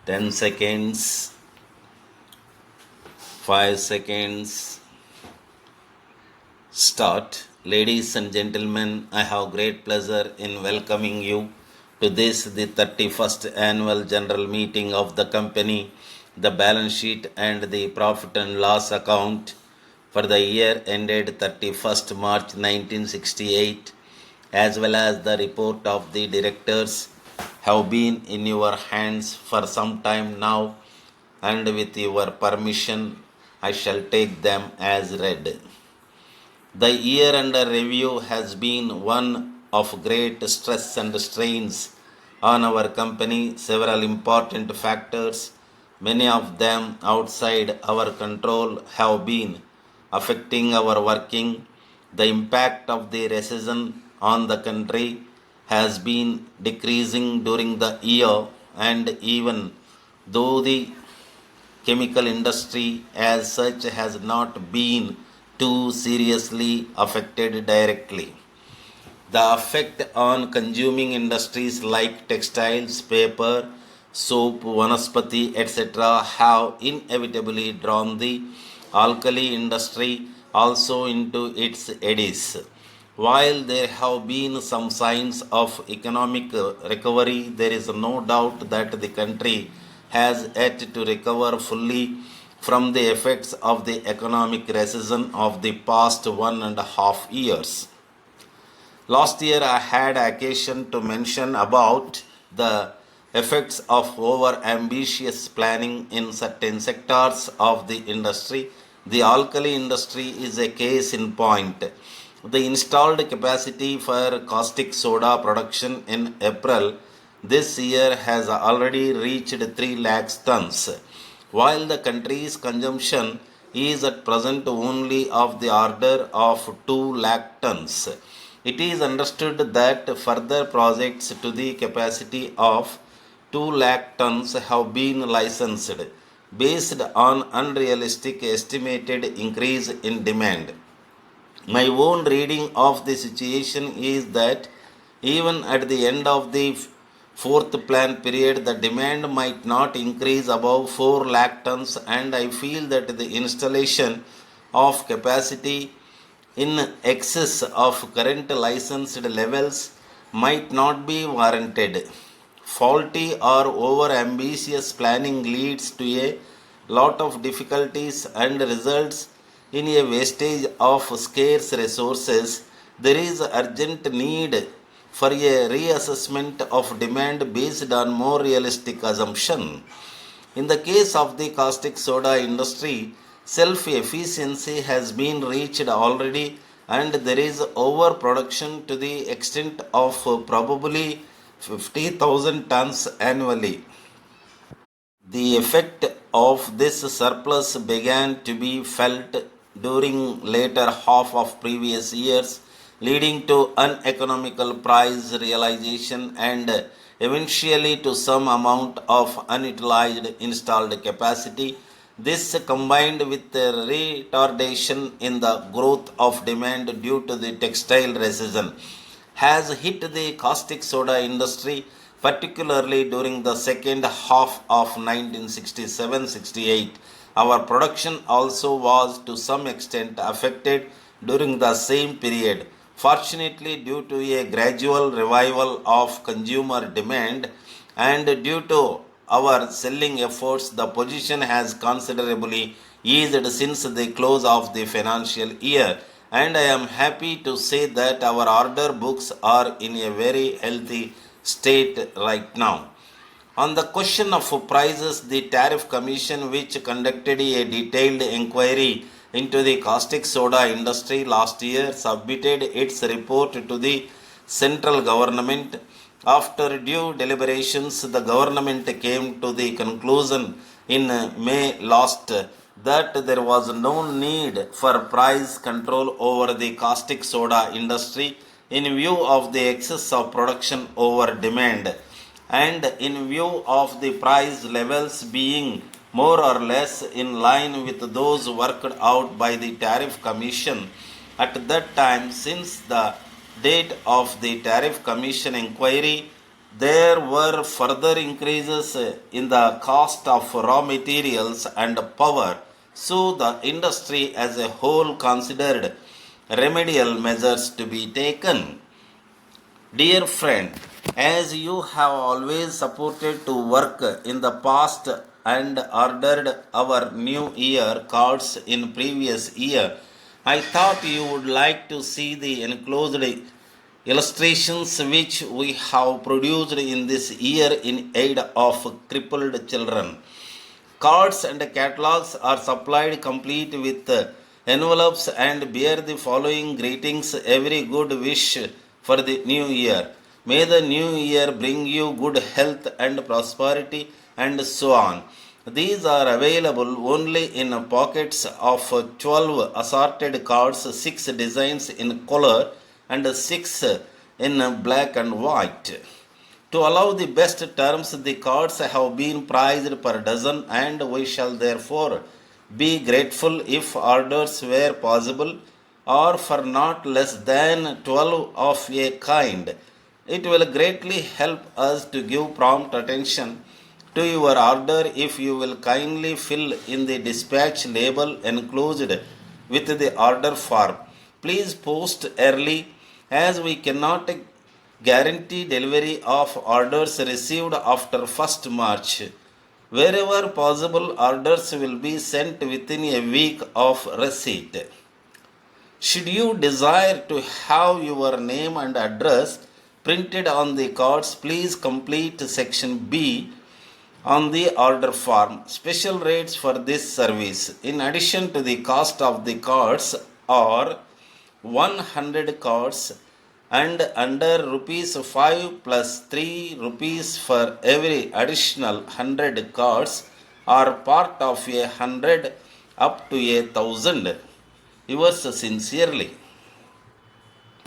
10 seconds, 5 seconds, start. Ladies and gentlemen, I have great pleasure in welcoming you to this, the 31st annual general meeting of the company, the balance sheet and the profit and loss account for the year ended 31st March 1968, as well as the report of the directors have been in your hands for some time now, and with your permission, I shall take them as read. The year under review has been one of great stress and strains on our company. Several important factors, many of them outside our control, have been affecting our working. The impact of the recession on the country has been decreasing during the year, and even though the chemical industry as such has not been too seriously affected directly, the effect on consuming industries like textiles, paper, soap, vanaspati, etc., have inevitably drawn the alkali industry also into its eddies. While there have been some signs of economic recovery, there is no doubt that the country has yet to recover fully from the effects of the economic recession of the past 1.5 years. Last year, I had occasion to mention about the effects of over ambitious planning in certain sectors of the industry. The alkali industry is a case in point. The installed capacity for caustic soda production in April this year has already reached 3 lakh tons, while the country's consumption is at present only of the order of 2 lakh tons. It is understood that further projects to the capacity of 2 lakh tons have been licensed based on unrealistic estimated increase in demand. My own reading of the situation is that even at the end of the fourth plan period, the demand might not increase above 4 lakh tons, and I feel that the installation of capacity in excess of current licensed levels might not be warranted. Faulty or over ambitious planning leads to a lot of difficulties and results in a wastage of scarce resources. There is urgent need for a reassessment of demand based on more realistic assumption. In the case of the caustic soda industry, self-efficiency has been reached already, and there is overproduction to the extent of probably 50,000 tons annually. The effect of this surplus began to be felt during later half of previous years, leading to uneconomical price realization and eventually to some amount of unutilized installed capacity. This, combined with the retardation in the growth of demand due to the textile recession, has hit the caustic soda industry, particularly during the second half of 1967-68. Our production also was to some extent affected during the same period. Fortunately, due to a gradual revival of consumer demand and due to our selling efforts, the position has considerably eased since the close of the financial year, and I am happy to say that our order books are in a very healthy state right now. On the question of prices, the Tariff Commission, which conducted a detailed inquiry into the caustic soda industry last year, submitted its report to the central government. After due deliberations, the government came to the conclusion in May last that there was no need for price control over the caustic soda industry in view of the excess of production over demand, and in view of the price levels being more or less in line with those worked out by the Tariff Commission at that time. Since the date of the Tariff Commission inquiry, There were further increases in the cost of raw materials and power, so the industry as a whole considered remedial measures to be taken. Dear friend, as you have always supported to work in the past and ordered our new year cards in previous year, I thought you would like to see the enclosed illustrations which we have produced in this year in aid of crippled children. Cards and catalogs are supplied complete with envelopes and bear the following greetings: every good wish for the new year. May the new year bring you good health and prosperity, and so on. These are available only in pockets of 12 assorted cards, 6 designs in color and 6 in black and white. To allow the best terms, the cards have been priced per dozen, and we shall therefore be grateful if orders were possible or for not less than 12 of a kind. It will greatly help us to give prompt attention to your order if you will kindly fill in the dispatch label enclosed with the order form. Please post early as we cannot guarantee delivery of orders received after 1st March. Wherever possible, orders will be sent within a week of receipt. Should you desire to have your name and address printed on the cards, please complete section B on the order form. Special rates for this service, in addition to the cost of the cards, are 100 cards and under rupees 5 plus 3 rupees for every additional 100 cards are part of 100 up to 1,000. Yours sincerely.